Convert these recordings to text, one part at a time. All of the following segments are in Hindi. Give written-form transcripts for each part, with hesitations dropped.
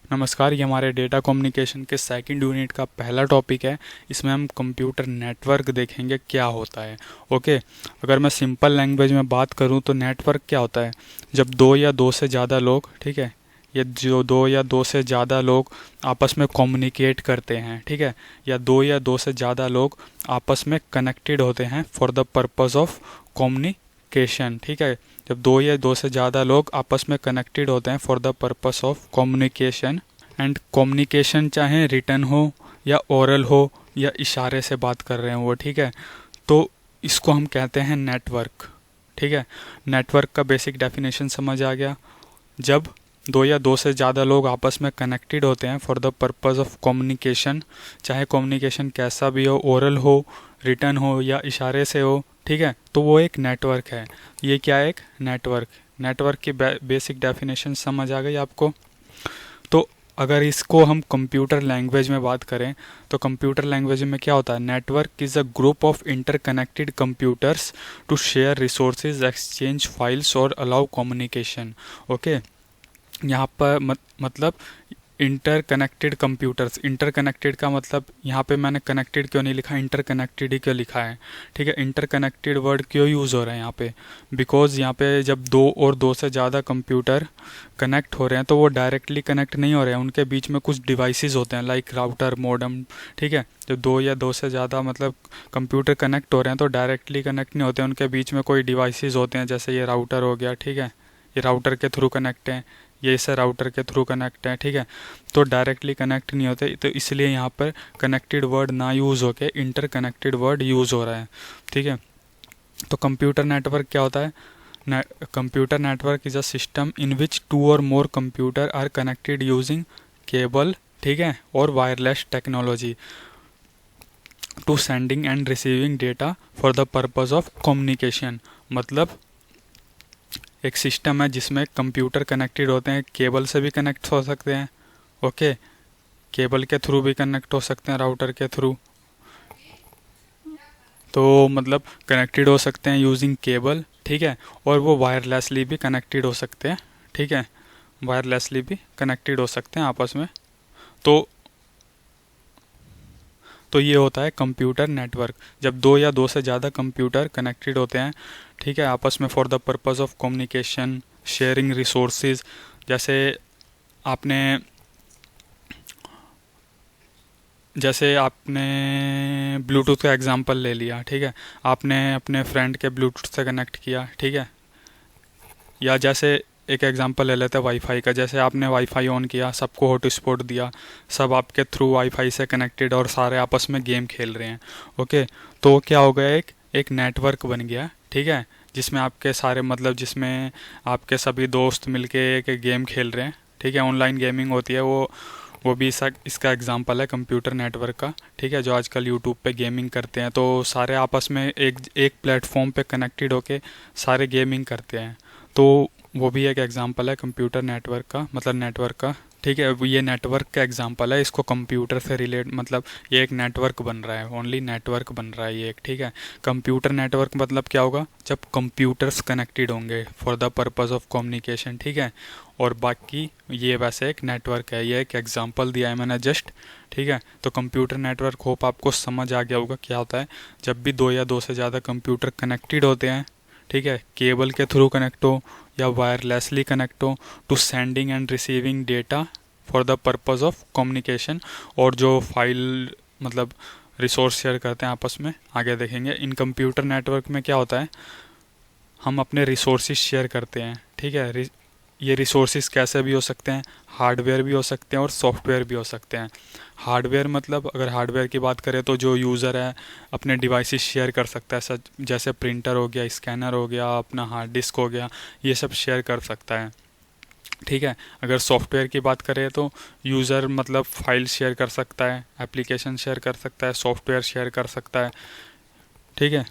नमस्कार, ये हमारे डेटा कम्युनिकेशन के सेकंड यूनिट का पहला टॉपिक है। इसमें हम कंप्यूटर नेटवर्क देखेंगे क्या होता है। ओके, अगर मैं सिंपल लैंग्वेज में बात करूं तो नेटवर्क क्या होता है? जब दो या दो से ज़्यादा लोग, ठीक है, ये जो दो या दो से ज़्यादा लोग आपस में कम्युनिकेट करते हैं, ठीक है, या दो या दो से ज़्यादा लोग आपस में कनेक्टेड होते हैं for the purpose of communication, ठीक है। जब दो या दो से ज़्यादा लोग आपस में कनेक्टेड होते हैं for the purpose of communication, and communication चाहे रिटन हो या ओरल हो या इशारे से बात कर रहे हैं वो, ठीक है, तो इसको हम कहते हैं नेटवर्क, ठीक है। नेटवर्क का बेसिक डेफिनेशन समझ आ गया। जब दो या दो से ज़्यादा लोग आपस में कनेक्टेड होते हैं for the purpose of communication, चाहे कम्युनिकेशन कैसा भी हो, ओरल हो, रिटन हो या इशारे से हो, ठीक है, तो वो एक नेटवर्क है। ये क्या है? एक नेटवर्क। नेटवर्क की बेसिक डेफिनेशन समझ आ गई आपको। तो अगर इसको हम कंप्यूटर लैंग्वेज में बात करें तो कंप्यूटर लैंग्वेज में क्या होता है? Network is a group of interconnected computers to share resources, exchange files और अलाउ कम्युनिकेशन। ओके, यहाँ पर मतलब इंटरकनेक्टेड कंप्यूटर्स। इंटरकनेक्टेड का मतलब यहाँ पे मैंने कनेक्टेड क्यों नहीं लिखा, इंटरकनेक्टेड ही क्यों लिखा है, ठीक है। इंटरकनेक्टेड वर्ड क्यों यूज़ हो रहा है यहाँ पे? बिकॉज यहाँ पे जब दो और दो से ज़्यादा कंप्यूटर कनेक्ट हो रहे हैं तो वो डायरेक्टली कनेक्ट नहीं हो रहे हैं, उनके बीच में कुछ डिवाइसेस होते हैं लाइक राउटर, मॉडेम, ठीक है। जब दो या दो से ज़्यादा मतलब कंप्यूटर कनेक्ट हो रहे हैं तो डायरेक्टली कनेक्ट नहीं होते, उनके बीच में कोई डिवाइसेस होते हैं, जैसे ये राउटर हो गया, ठीक है, ये राउटर के थ्रू कनेक्ट है, ये इसे राउटर के थ्रू कनेक्ट है, ठीक है। तो डायरेक्टली कनेक्ट नहीं होते, तो इसलिए यहाँ पर कनेक्टेड वर्ड ना यूज़ होके इंटरकनेक्टेड वर्ड यूज़ हो रहा है, ठीक है। तो कंप्यूटर नेटवर्क क्या होता है? Computer network is a system in which two और more computer are connected using cable, ठीक है, और wireless technology to sending and receiving data for the purpose of communication. मतलब एक सिस्टम है जिसमें कंप्यूटर कनेक्टेड होते हैं, केबल से भी कनेक्ट हो सकते हैं, ओके, केबल के थ्रू भी कनेक्ट हो सकते हैं, राउटर के थ्रू, तो मतलब कनेक्टेड हो सकते हैं यूजिंग केबल, ठीक है, और वो वायरलेसली भी कनेक्टेड हो सकते हैं, ठीक है, वायरलेसली भी कनेक्टेड हो सकते हैं आपस में। तो ये होता है कंप्यूटर नेटवर्क। जब दो या दो से ज़्यादा कंप्यूटर कनेक्टेड होते हैं, ठीक है, आपस में for the purpose of communication, sharing resources. जैसे आपने जैसे आपने ब्लूटूथ का एग्जांपल ले लिया, ठीक है, आपने अपने फ्रेंड के ब्लूटूथ से कनेक्ट किया, ठीक है, या जैसे एक एग्जांपल ले लेते हैं वाईफाई का। जैसे आपने वाईफाई ऑन किया, सबको हॉटस्पॉट दिया, सब आपके थ्रू वाईफाई से कनेक्टेड और सारे आपस में गेम खेल रहे हैं, ओके, तो क्या हो गया? एक नेटवर्क बन गया, ठीक है, जिसमें आपके सारे मतलब जिसमें आपके सभी दोस्त मिलके एक गेम खेल रहे हैं, ठीक है, ऑनलाइन गेमिंग होती है वो भी इसका एग्जांपल है कंप्यूटर नेटवर्क का, ठीक है। जो आजकल यूट्यूब पे गेमिंग करते हैं तो सारे आपस में एक एक प्लेटफॉर्म पे कनेक्टेड होके सारे गेमिंग करते हैं, तो वो भी एक एग्जांपल है कंप्यूटर नेटवर्क का, मतलब नेटवर्क का, ठीक है। ये नेटवर्क का एग्जांपल है, इसको कंप्यूटर से रिलेट मतलब ये एक नेटवर्क बन रहा है, ओनली नेटवर्क बन रहा है ये एक, ठीक है। कंप्यूटर नेटवर्क मतलब क्या होगा? जब कंप्यूटर्स कनेक्टेड होंगे for the purpose of communication, ठीक है, और बाकी ये वैसे एक नेटवर्क है, ये एक एग्जांपल दिया है मैंने जस्ट, ठीक है। तो कंप्यूटर नेटवर्क होप आपको समझ आ गया होगा क्या होता है। जब भी दो या दो से ज़्यादा कंप्यूटर कनेक्टेड होते हैं, ठीक है, केबल के थ्रू कनेक्ट हो या वायरलेसली कनेक्ट हो to sending and receiving data for the purpose of communication, और जो फाइल मतलब रिसोर्स शेयर करते हैं आपस में, आगे देखेंगे। इन कंप्यूटर नेटवर्क में क्या होता है? हम अपने रिसोर्सेज शेयर करते हैं, ठीक है। ये रिसोर्सेज कैसे भी हो सकते हैं? हार्डवेयर भी हो सकते हैं और सॉफ्टवेयर भी हो सकते हैं। हार्डवेयर मतलब अगर हार्डवेयर की बात करें तो जो यूज़र है अपने डिवाइसेस शेयर कर सकता है, सच जैसे प्रिंटर हो गया, स्कैनर हो गया, अपना हार्ड डिस्क हो गया, ये सब शेयर कर सकता है, ठीक है। अगर सॉफ्टवेयर की बात करें तो यूज़र मतलब फाइल शेयर कर सकता है, एप्लीकेशन शेयर कर सकता है, सॉफ्टवेयर शेयर कर सकता है, ठीक है।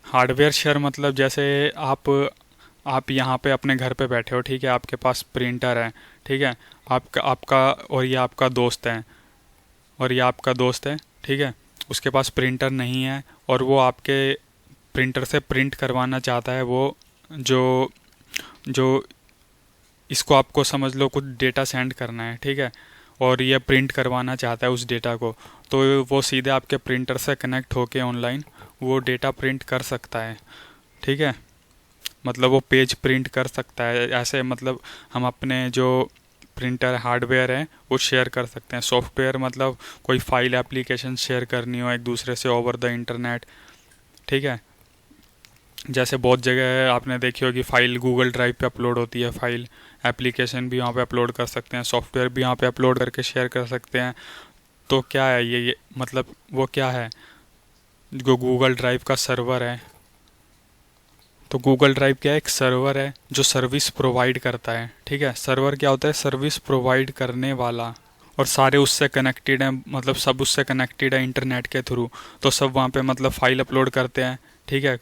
हार्डवेयर शेयर मतलब जैसे आप यहाँ पे अपने घर पे बैठे हो, ठीक है, आपके पास प्रिंटर है, ठीक है, आपका आपका और ये आपका दोस्त है, ठीक है, उसके पास प्रिंटर नहीं है और वो आपके प्रिंटर से प्रिंट करवाना चाहता है वो जो जो इसको आपको समझ लो कुछ डेटा सेंड करना है, ठीक है, और ये प्रिंट करवाना चाहता है उस डेटा को, तो वो सीधे आपके प्रिंटर से कनेक्ट होके ऑनलाइन वो डेटा प्रिंट कर सकता है, ठीक है। मतलब वो पेज प्रिंट कर सकता है ऐसे, मतलब हम अपने जो प्रिंटर हार्डवेयर है वो शेयर कर सकते हैं। सॉफ्टवेयर मतलब कोई फाइल एप्लीकेशन शेयर करनी हो एक दूसरे से ओवर द इंटरनेट, ठीक है। जैसे बहुत जगह आपने देखी होगी फाइल गूगल ड्राइव पे अपलोड होती है, फाइल एप्लीकेशन भी वहाँ पे अपलोड कर सकते हैं, सॉफ्टवेयर भी वहाँ पे अपलोड करके शेयर कर सकते हैं। तो क्या है ये मतलब वो क्या है, जो गूगल ड्राइव का सर्वर है, तो गूगल ड्राइव क्या है, एक सर्वर है जो सर्विस प्रोवाइड करता है, ठीक है। सर्वर क्या होता है, सर्विस प्रोवाइड करने वाला, और सारे उससे कनेक्टेड हैं, मतलब सब उससे कनेक्टेड है इंटरनेट के थ्रू। तो सब वहाँ पे मतलब फ़ाइल अपलोड करते हैं, ठीक है।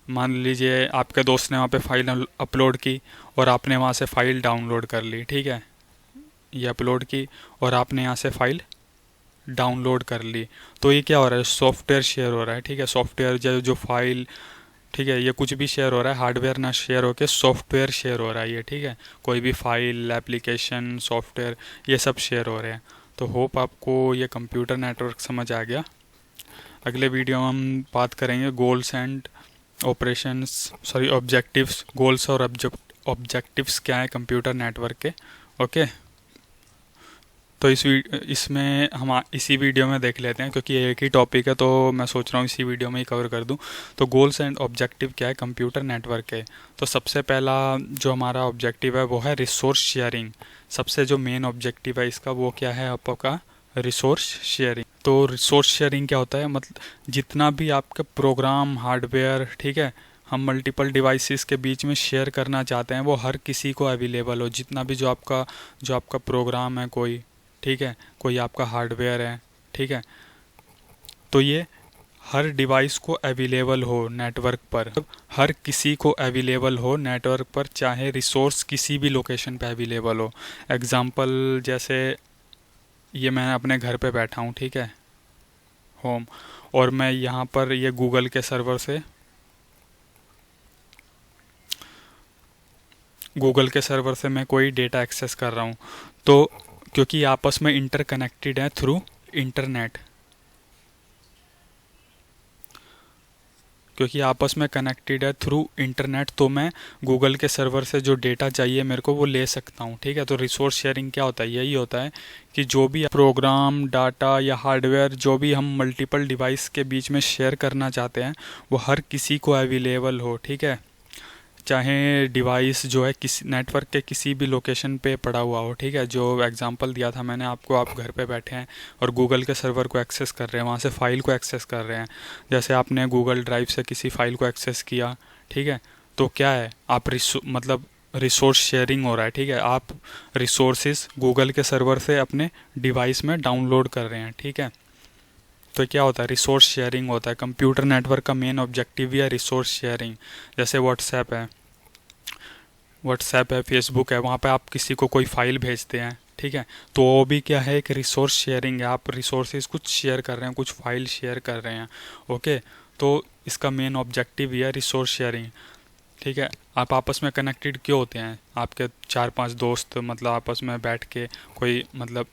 मान लीजिए आपके दोस्त ने वहाँ पे फाइल अपलोड की और आपने वहाँ से फ़ाइल डाउनलोड कर ली, ठीक है, ये अपलोड की और आपने यहाँ से फ़ाइल डाउनलोड कर ली, तो ये क्या हो रहा है, सॉफ्टवेयर शेयर हो रहा है, ठीक है। सॉफ्टवेयर जो फाइल, ठीक है, ये कुछ भी शेयर हो रहा है, हार्डवेयर ना शेयर होके सॉफ्टवेयर शेयर हो रहा है ये, ठीक है। कोई भी फाइल एप्लीकेशन सॉफ्टवेयर ये सब शेयर हो रहे हैं। तो होप आपको ये कंप्यूटर नेटवर्क समझ आ गया। अगले वीडियो में हम बात करेंगे goals and operations, sorry objectives, goals और ऑब्जेक्टिव्स क्या है कंप्यूटर नेटवर्क के, ओके। तो इसमें हम इसी वीडियो में देख लेते हैं, क्योंकि एक ही टॉपिक है तो मैं सोच रहा हूँ इसी वीडियो में ही कवर कर दूँ। तो गोल्स एंड ऑब्जेक्टिव क्या है कंप्यूटर नेटवर्क के। तो सबसे पहला जो हमारा ऑब्जेक्टिव है वो है रिसोर्स शेयरिंग। सबसे जो मेन ऑब्जेक्टिव है इसका वो क्या है आपका, रिसोर्स शेयरिंग। तो रिसोर्स शेयरिंग क्या होता है, मतलब जितना भी आपका प्रोग्राम हार्डवेयर, ठीक है, हम मल्टीपल डिवाइसेस के बीच में शेयर करना चाहते हैं वो हर किसी को अवेलेबल हो। जितना भी जो आपका प्रोग्राम है कोई, ठीक है, कोई आपका हार्डवेयर है, ठीक है, तो ये हर डिवाइस को अवेलेबल हो नेटवर्क पर, हर किसी को अवेलेबल हो नेटवर्क पर, चाहे रिसोर्स किसी भी लोकेशन पे अवेलेबल हो। एग्जांपल जैसे ये मैं अपने घर पे बैठा हूँ, ठीक है, होम, और मैं यहाँ पर ये गूगल के सर्वर से मैं कोई डेटा एक्सेस कर रहा हूँ, तो क्योंकि आपस में इंटरकनेक्टेड है थ्रू इंटरनेट, क्योंकि आपस में कनेक्टेड है थ्रू इंटरनेट, तो मैं गूगल के सर्वर से जो डेटा चाहिए मेरे को वो ले सकता हूँ, ठीक है। तो रिसोर्स शेयरिंग क्या होता है, यही होता है कि जो भी प्रोग्राम डाटा या हार्डवेयर जो भी हम मल्टीपल डिवाइस के बीच में शेयर करना चाहते हैं वो हर किसी को अवेलेबल हो, ठीक है, चाहे डिवाइस जो है किसी नेटवर्क के किसी भी लोकेशन पे पड़ा हुआ हो, ठीक है। जो एग्जांपल दिया था मैंने आपको, आप घर पे बैठे हैं और गूगल के सर्वर को एक्सेस कर रहे हैं, वहाँ से फ़ाइल को एक्सेस कर रहे हैं। जैसे आपने गूगल ड्राइव से किसी फ़ाइल को एक्सेस किया, ठीक है, तो क्या है, आप मतलब रिसोर्स शेयरिंग हो रहा है, ठीक है। आप रिसोर्सेज गूगल के सर्वर से अपने डिवाइस में डाउनलोड कर रहे हैं, ठीक है। तो क्या होता है, रिसोर्स शेयरिंग होता है। कंप्यूटर नेटवर्क का मेन ऑब्जेक्टिव भी है रिसोर्स शेयरिंग। जैसे व्हाट्सएप है, फेसबुक है, वहाँ पे आप किसी को कोई फाइल भेजते हैं, ठीक है, तो वो भी क्या है, एक रिसोर्स शेयरिंग है। आप रिसोर्सेज कुछ शेयर कर रहे हैं, कुछ फाइल शेयर कर रहे हैं, ओके। तो इसका मेन ऑब्जेक्टिव ये है रिसोर्स शेयरिंग, ठीक है। आप आपस में कनेक्टेड क्यों होते हैं, आपके 4-5 दोस्त मतलब आपस में बैठ के कोई मतलब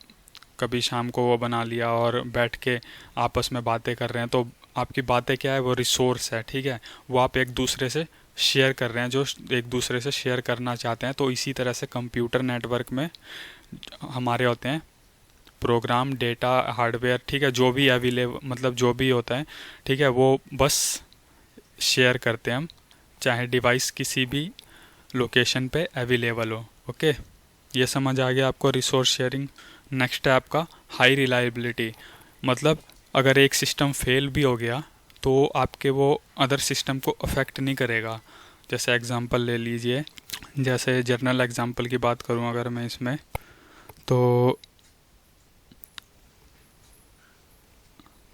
कभी शाम को वो बना लिया और बैठ के आपस में बातें कर रहे हैं, तो आपकी बातें क्या है, वो रिसोर्स है, ठीक है। वो आप एक दूसरे से शेयर कर रहे हैं, जो एक दूसरे से शेयर करना चाहते हैं। तो इसी तरह से कंप्यूटर नेटवर्क में हमारे होते हैं प्रोग्राम डेटा हार्डवेयर, ठीक है, जो भी अवेलेबल मतलब जो भी होता है, ठीक है, वो बस शेयर करते हैं हम, चाहे डिवाइस किसी भी लोकेशन पे अवेलेबल हो, ओके। ये समझ आ गया आपको रिसोर्स शेयरिंग। नेक्स्ट है आपका हाई रिलायबिलिटी। मतलब अगर एक सिस्टम फेल भी हो गया तो आपके वो अदर सिस्टम को अफेक्ट नहीं करेगा। जैसे एग्जांपल ले लीजिए, जैसे जर्नल एग्जांपल की बात करूं अगर मैं इसमें, तो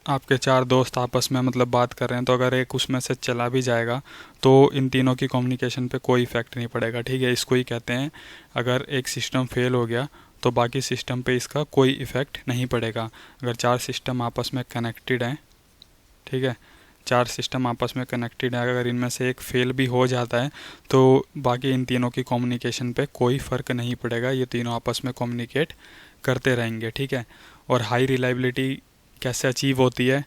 आपके 4 दोस्त आपस में मतलब बात कर रहे हैं, तो अगर एक उसमें से चला भी जाएगा तो इन तीनों की कम्युनिकेशन पे कोई इफ़ेक्ट नहीं पड़ेगा, ठीक है। इसको ही कहते हैं, अगर एक सिस्टम फेल हो गया तो बाकी सिस्टम पे इसका कोई इफ़ेक्ट नहीं पड़ेगा। अगर 4 सिस्टम आपस में कनेक्टेड हैं, ठीक है, चार सिस्टम आपस में कनेक्टेड है, अगर इनमें से एक फेल भी हो जाता है तो बाकी इन तीनों की कम्युनिकेशन पे कोई फ़र्क नहीं पड़ेगा, ये तीनों आपस में कम्युनिकेट करते रहेंगे, ठीक है। और हाई रिलायबिलिटी कैसे अचीव होती है?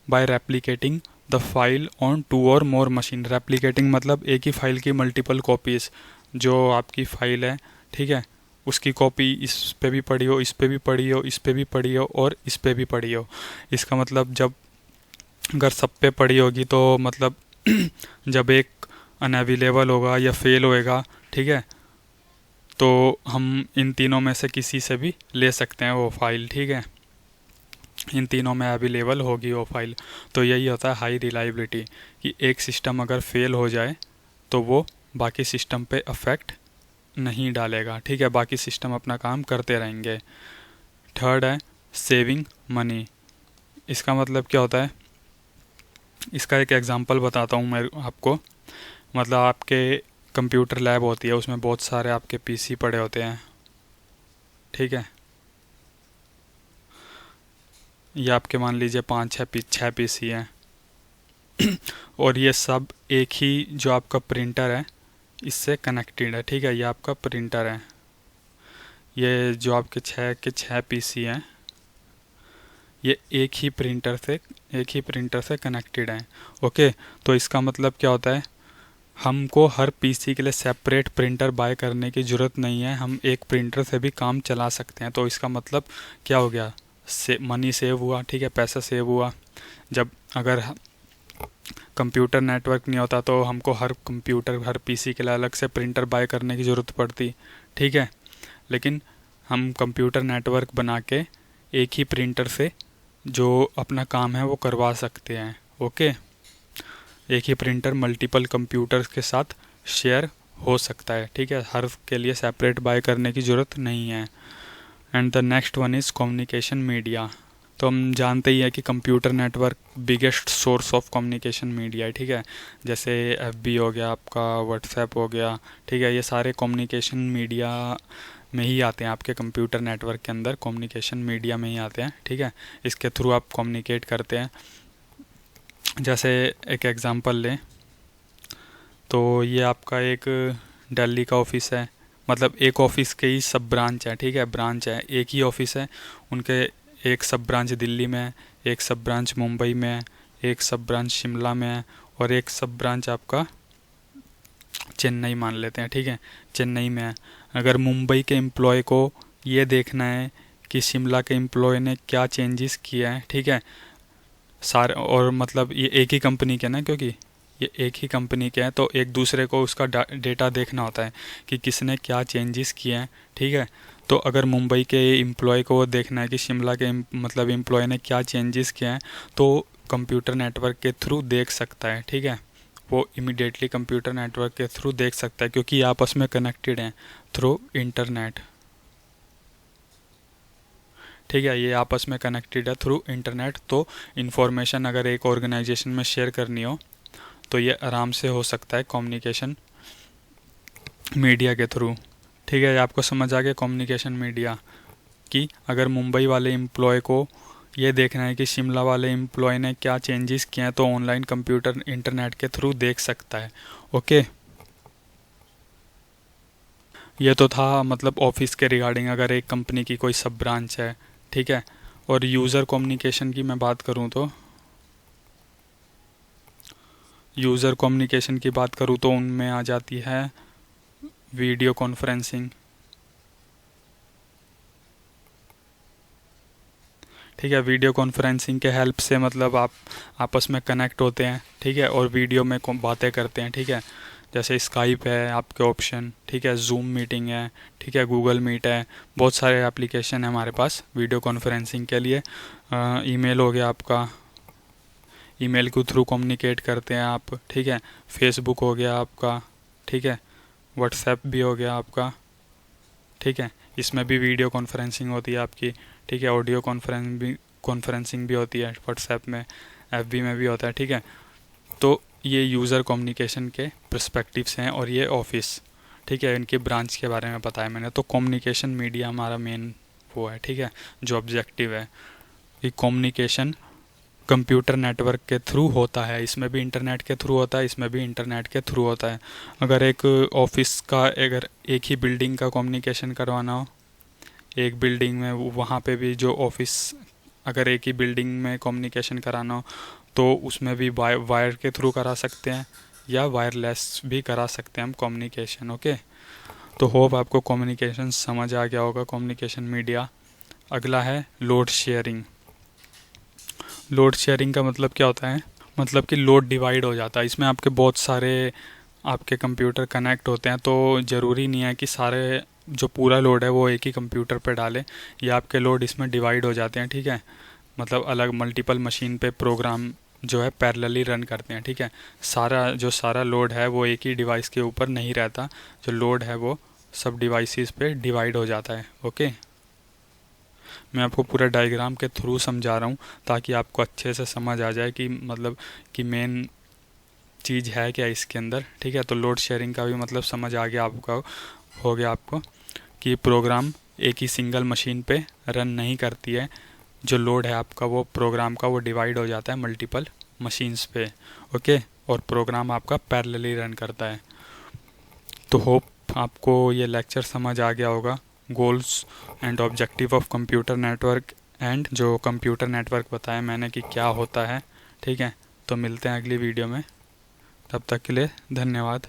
By replicating the file on two और मोर मशीन। रेप्लिकेटिंग मतलब एक ही फाइल की मल्टीपल कॉपीज़, जो आपकी फ़ाइल है, ठीक है, उसकी कॉपी इस पे भी पड़ी हो, इस पे भी पड़ी हो, इस पे भी पड़ी हो और इस पे भी पड़ी हो। इसका मतलब जब अगर सब पे पड़ी होगी तो मतलब जब एक अनअवेलेबल होगा या फेल होएगा, ठीक है, तो हम इन तीनों में से किसी से भी ले सकते हैं वो फाइल, ठीक है, इन तीनों में अवेलेबल होगी वो फाइल। तो यही होता है हाई रिलायबिलिटी, कि एक सिस्टम अगर फेल हो जाए तो वो बाकी सिस्टम पे अफेक्ट नहीं डालेगा, ठीक है, बाकी सिस्टम अपना काम करते रहेंगे। थर्ड है सेविंग मनी। इसका मतलब क्या होता है? इसका एक एग्जांपल बताता हूँ मैं आपको। मतलब आपके कंप्यूटर लैब होती है, उसमें बहुत सारे आपके पीसी पड़े होते हैं, ठीक है, ये आपके मान लीजिए 5-6 पीसी हैं और ये सब एक ही जो आपका प्रिंटर है इससे कनेक्टेड है, ठीक है, ये आपका प्रिंटर है, ये जो आपके 6 पीसी हैं ये एक ही प्रिंटर से कनेक्टेड हैं, ओके। तो इसका मतलब क्या होता है? हमको हर पीसी के लिए सेपरेट प्रिंटर बाय करने की ज़रूरत नहीं है, हम एक प्रिंटर से भी काम चला सकते हैं। तो इसका मतलब क्या हो गया? मनी सेव हुआ, ठीक है, पैसा सेव हुआ। जब अगर कंप्यूटर नेटवर्क नहीं होता तो हमको हर पीसी के लिए अलग से प्रिंटर बाय करने की ज़रूरत पड़ती, ठीक है। लेकिन हम कंप्यूटर नेटवर्क बना के एक ही प्रिंटर से जो अपना काम है वो करवा सकते हैं, ओके। एक ही प्रिंटर मल्टीपल कंप्यूटर्स के साथ शेयर हो सकता है, ठीक है, हर के लिए सेपरेट बाय करने की ज़रूरत नहीं है। And the next one is communication media. तो हम जानते ही है कि computer network biggest source of communication media है, ठीक है। जैसे एफबी हो गया आपका, व्हाट्सएप हो गया, ठीक है, ये सारे कम्युनिकेशन मीडिया में ही आते हैं, आपके कंप्यूटर नेटवर्क के अंदर कम्युनिकेशन मीडिया में ही आते हैं, ठीक है। इसके थ्रू आप कम्युनिकेट करते हैं। जैसे एक एग्ज़ाम्पल लें तो ये आपका एक दिल्ली का ऑफिस है, मतलब एक ऑफिस के ही सब ब्रांच है, ठीक है, ब्रांच है, एक ही ऑफिस है, उनके एक सब ब्रांच दिल्ली में है, एक सब ब्रांच मुंबई में है, एक सब ब्रांच शिमला में है और एक सब ब्रांच आपका चेन्नई मान लेते हैं, ठीक है, चेन्नई में है। अगर मुंबई के एम्प्लॉय को ये देखना है कि शिमला के एम्प्लॉय ने क्या चेंजेस किया है, ठीक है, सारे, और मतलब ये एक ही कंपनी के ना, क्योंकि ये एक ही कंपनी के हैं तो एक दूसरे को उसका डेटा देखना होता है कि किसने क्या चेंजेस किए हैं, ठीक है। तो अगर मुंबई के एम्प्लॉय को देखना है कि शिमला के मतलब एम्प्लॉय ने क्या चेंजेस किए हैं तो कंप्यूटर नेटवर्क के थ्रू देख सकता है, ठीक है, वो इमिडिएटली कंप्यूटर नेटवर्क के थ्रू देख सकता है क्योंकि ये आपस में कनेक्टेड हैं थ्रू इंटरनेट, ठीक है, ये आपस में कनेक्टेड है थ्रू इंटरनेट। तो इन्फॉर्मेशन अगर एक ऑर्गेनाइजेशन में शेयर करनी हो तो ये आराम से हो सकता है कम्युनिकेशन मीडिया के थ्रू, ठीक है। ये आपको समझ आ गया कम्युनिकेशन मीडिया कि अगर मुंबई वाले एम्प्लॉय को ये देखना है कि शिमला वाले एम्प्लॉय ने क्या चेंजेस किए हैं तो ऑनलाइन कंप्यूटर इंटरनेट के थ्रू देख सकता है, ओके। ये तो था मतलब ऑफिस के रिगार्डिंग, अगर एक कंपनी की कोई सब ब्रांच है, ठीक है। और यूज़र कम्युनिकेशन की मैं बात करूँ तो यूज़र कम्युनिकेशन की बात करूँ तो उनमें आ जाती है वीडियो कॉन्फ्रेंसिंग, ठीक है। वीडियो कॉन्फ्रेंसिंग के हेल्प से मतलब आप आपस में कनेक्ट होते हैं, ठीक है, और वीडियो में बातें करते हैं, ठीक है। जैसे स्काइप है आपके ऑप्शन, ठीक है, जूम मीटिंग है, ठीक है, गूगल मीट है, बहुत सारे एप्लीकेशन है हमारे पास वीडियो कॉन्फ्रेंसिंग के लिए। ईमेल हो गया आपका, ईमेल के थ्रू कम्युनिकेट करते हैं आप, ठीक है। फेसबुक हो गया आपका, ठीक है, व्हाट्सएप भी हो गया आपका, ठीक है, इसमें भी वीडियो कॉन्फ्रेंसिंग होती है आपकी, ठीक है। ऑडियो कॉन्फ्रेंसिंग भी होती है व्हाट्सएप में, एफबी में भी होता है, ठीक है। तो ये यूज़र कम्युनिकेशन के पर्सपेक्टिव्स हैं और ये ऑफिस, ठीक है, इनके ब्रांच के बारे में बताया मैंने। तो कम्युनिकेशन मीडिया हमारा मेन वो है, ठीक है, जो ऑब्जेक्टिव है कि कम्युनिकेशन कंप्यूटर नेटवर्क के थ्रू होता है। इसमें भी इंटरनेट के थ्रू होता है, इसमें भी इंटरनेट के थ्रू होता है। अगर एक ऑफिस का, अगर एक ही बिल्डिंग का कम्युनिकेशन करवाना हो, एक बिल्डिंग में, वहाँ पे भी जो ऑफिस, अगर एक ही बिल्डिंग में कम्युनिकेशन कराना हो तो उसमें भी वायर के थ्रू करा सकते हैं या वायरलेस भी करा सकते हैं हम कम्युनिकेशन। ओके, तो होप आपको कम्युनिकेशन समझ आ गया होगा, कम्युनिकेशन मीडिया। अगला है लोड शेयरिंग। लोड शेयरिंग का मतलब क्या होता है? मतलब कि लोड डिवाइड हो जाता है। इसमें आपके बहुत सारे आपके कंप्यूटर कनेक्ट होते हैं, तो ज़रूरी नहीं है कि सारे जो पूरा लोड है वो एक ही कंप्यूटर पे डालें, या आपके लोड इसमें डिवाइड हो जाते हैं। ठीक है, मतलब अलग मल्टीपल मशीन पे प्रोग्राम जो है पैरेलली रन करते हैं। ठीक है, सारा लोड है वो एक ही डिवाइस के ऊपर नहीं रहता, जो लोड है वो सब डिवाइसेस पे डिवाइड हो जाता है। ओके, मैं आपको पूरा डायग्राम के थ्रू समझा रहा हूँ ताकि आपको अच्छे से समझ आ जाए कि मतलब कि मेन चीज़ है क्या इसके अंदर। ठीक है, तो लोड शेयरिंग का भी मतलब समझ आ गया आपका, हो गया आपको कि प्रोग्राम एक ही सिंगल मशीन पे रन नहीं करती है। जो लोड है आपका वो प्रोग्राम का वो डिवाइड हो जाता है मल्टीपल मशीन्स पे। ओके, और प्रोग्राम आपका पैरेलली रन करता है। तो होप आपको ये लेक्चर समझ आ गया होगा, goals and objective of computer network, and जो कंप्यूटर नेटवर्क बताया मैंने कि क्या होता है। ठीक है, तो मिलते हैं अगली वीडियो में, तब तक के लिए धन्यवाद।